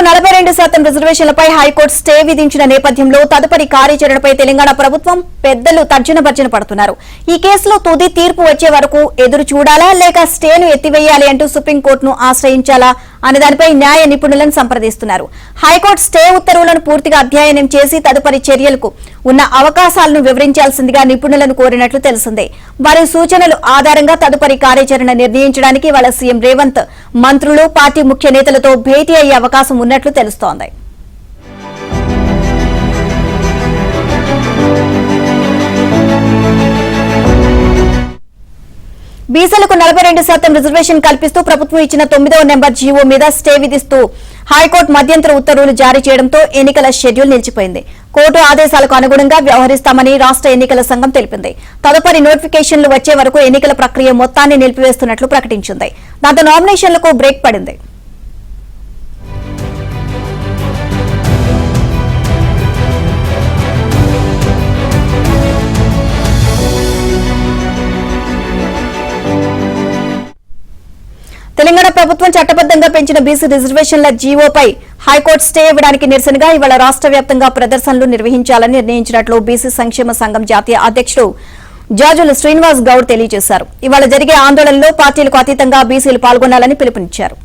42% రిజర్వేషన్లపై high court stay విధించిన నేపథ్యంలో తదుపరి కార్యాచరణపై తెలంగాణ ప్రభుత్వం పెద్దలు తర్జన పడుతున్నారు. ఈ కేసులో తుది తీర్పు వచ్చే వరకు ఎదురు చూడాలా లేక స్టేను ఎత్తివేయాలి అంటూ సుప్రీంకోర్టును ఆశ్రయించాలా అనే దానిపై న్యాయ నిపుణులను సంప్రదిస్తున్నారు. హైకోర్టు స్టే ఉత్తర్వులను పూర్తిగా అధ్యయనం చేసి తదుపరి చర్యలకు ఉన్న అవకాశాలను వివరించాల్సిందిగా నిపుణులను కోరినట్లు తెలిసిందే. వారి సూచనలు ఆధారంగా తదుపరి కార్యాచరణ నిర్ణయించడానికి వాళ్ళ సీఎం రేవంత్ మంత్రులు పార్టీ ముఖ్య నేతలతో భేటీ అయ్యే అవకాశం ఉన్నట్లు తెలుస్తోంది. బీసీలకు 42% రిజర్వేషన్ కల్పిస్తూ ప్రభుత్వం ఇచ్చిన 9వ నెంబర్ జీవో మీద స్టే విధిస్తూ హైకోర్టు మధ్యంతర ఉత్తర్వులు జారీ చేయడంతో ఎన్నికల షెడ్యూల్ నిలిచిపోయింది. కోర్టు ఆదేశాలకు అనుగుణంగా వ్యవహరిస్తామని రాష్ట్ర ఎన్నికల సంఘం తెలిపింది. తదుపరి నోటిఫికేషన్లు వచ్చే వరకు ఎన్నికల ప్రక్రియ మొత్తాన్ని నిలిపివేస్తున్నట్లు ప్రకటించింది. దాంతో నామినేషన్లకు బ్రేక్ పడింది. తెలంగాణ ప్రభుత్వం చట్టబద్దంగా పెంచిన బీసీ రిజర్వేషన్ల జీవోపై హైకోర్టు స్టే ఇవ్వడానికి నిరసనగా ఇవాళ రాష్ట్ర వ్యాప్తంగా ప్రదర్శనలు నిర్వహించాలని నిర్ణయించినట్లు బీసీ సంక్షేమ సంఘం జాతీయ అధ్యక్షుడు జాజుల శ్రీనివాస్ గౌడ్ తెలియజేశారు. ఇవాళ జరిగే ఆందోళనలో పార్టీలకు అతీతంగా బీసీలు పాల్గొనాలని పిలుపునిచ్చారు.